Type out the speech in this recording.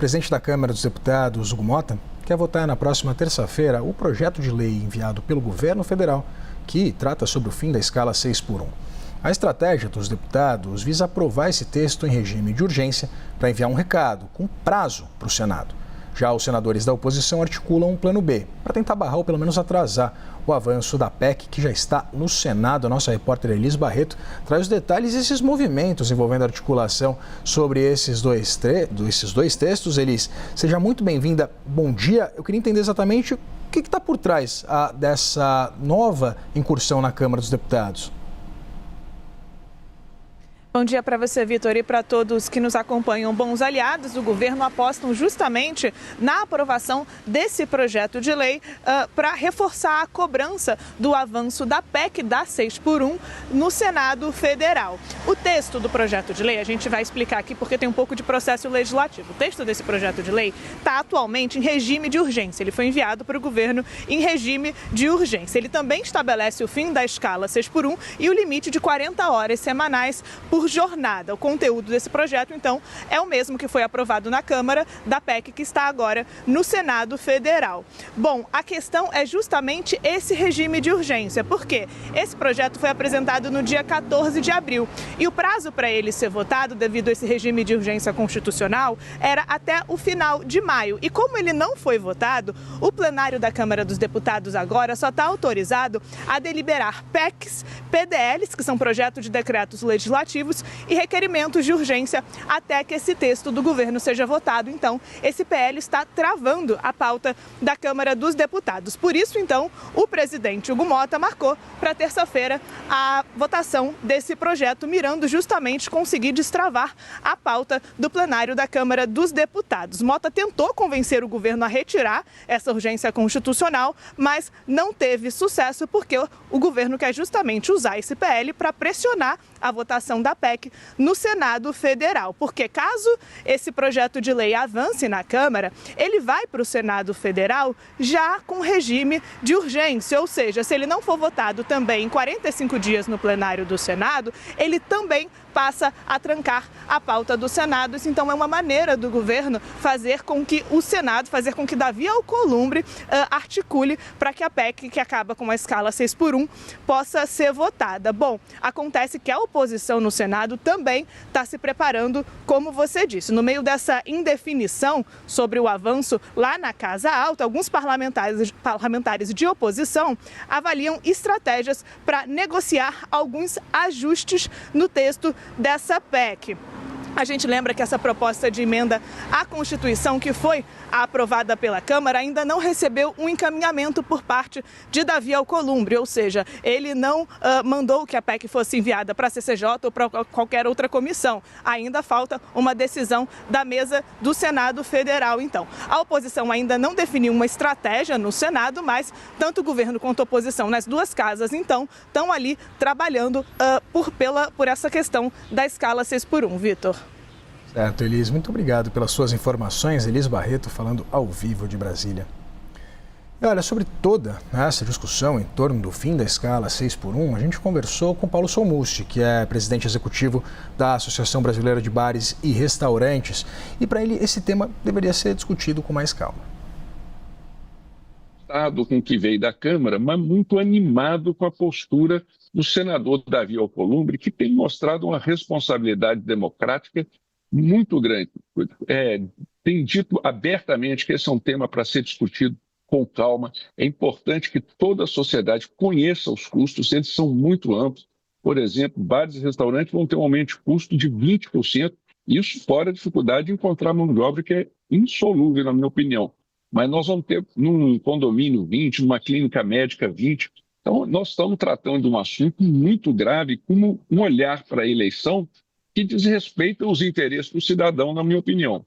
presidente da Câmara dos Deputados, Hugo Mota, quer votar na próxima terça-feira o projeto de lei enviado pelo governo federal que trata sobre o fim da escala 6x1. A estratégia dos deputados visa aprovar esse texto em regime de urgência para enviar um recado com prazo para o Senado. Já os senadores da oposição articulam um plano B para tentar barrar ou pelo menos atrasar o avanço da PEC, que já está no Senado. A nossa repórter Elis Barreto traz os detalhes desses movimentos envolvendo a articulação sobre esses dois textos. Elis, seja muito bem-vinda. Bom dia. Eu queria entender exatamente o que está por trás dessa nova incursão na Câmara dos Deputados. Bom dia para você, Vitor, e para todos que nos acompanham. Bons aliados do governo apostam justamente na aprovação desse projeto de lei para reforçar a cobrança do avanço da PEC da 6x1 no Senado Federal. O texto do projeto de lei, a gente vai explicar aqui porque tem um pouco de processo legislativo. O texto desse projeto de lei está atualmente em regime de urgência. Ele foi enviado para o governo em regime de urgência. Ele também estabelece o fim da escala 6x1 e o limite de 40 horas semanais por jornada. O conteúdo desse projeto, então, é o mesmo que foi aprovado na Câmara da PEC, que está agora no Senado Federal. Bom, a questão é justamente esse regime de urgência, porque esse projeto foi apresentado no dia 14 de abril e o prazo para ele ser votado, devido a esse regime de urgência constitucional, era até o final de maio. E como ele não foi votado, o plenário da Câmara dos Deputados agora só está autorizado a deliberar PECs, PDLs, que são projetos de decretos legislativos, e requerimentos de urgência até que esse texto do governo seja votado. Então, esse PL está travando a pauta da Câmara dos Deputados. Por isso, então, o presidente Hugo Mota marcou para terça-feira a votação desse projeto, mirando justamente conseguir destravar a pauta do plenário da Câmara dos Deputados. Mota tentou convencer o governo a retirar essa urgência constitucional, mas não teve sucesso porque o governo quer justamente usar esse PL para pressionar a votação da PEC no Senado Federal, porque caso esse projeto de lei avance na Câmara, ele vai para o Senado Federal já com regime de urgência, ou seja, se ele não for votado também em 45 dias no plenário do Senado, ele também passa a trancar a pauta do Senado. Isso, então, é uma maneira do governo fazer com que o Senado, fazer com que Davi Alcolumbre articule para que a PEC, que acaba com a escala 6x1, possa ser votada. Bom, acontece que a oposição no Senado também está se preparando, como você disse. No meio dessa indefinição sobre o avanço lá na Casa Alta, alguns parlamentares de oposição avaliam estratégias para negociar alguns ajustes no texto dessa PEC. A gente lembra que essa proposta de emenda à Constituição, que foi aprovada pela Câmara, ainda não recebeu um encaminhamento por parte de Davi Alcolumbre, ou seja, ele não mandou que a PEC fosse enviada para a CCJ ou para qualquer outra comissão. Ainda falta uma decisão da mesa do Senado Federal. Então, a oposição ainda não definiu uma estratégia no Senado, mas tanto o governo quanto a oposição nas duas casas, então, estão ali trabalhando por essa questão da escala 6x1, Vitor. Certo, Elis, muito obrigado pelas suas informações. Elis Barreto falando ao vivo de Brasília. E olha, sobre toda essa discussão em torno do fim da escala 6x1, a gente conversou com Paulo Solmusti, que é presidente executivo da Associação Brasileira de Bares e Restaurantes. E para ele esse tema deveria ser discutido com mais calma. Com o que veio da Câmara, mas muito animado com a postura do senador Davi Alcolumbre, que tem mostrado uma responsabilidade democrática muito grande. Tem dito abertamente que esse é um tema para ser discutido com calma. É importante que toda a sociedade conheça os custos, eles são muito amplos. Por exemplo, bares e restaurantes vão ter um aumento de custo de 20%, isso fora a dificuldade de encontrar mão de obra, que é insolúvel, na minha opinião. Mas nós vamos ter num condomínio 20, numa clínica médica 20. Então, nós estamos tratando de um assunto muito grave, com um olhar para a eleição que diz respeito aos interesses do cidadão, na minha opinião.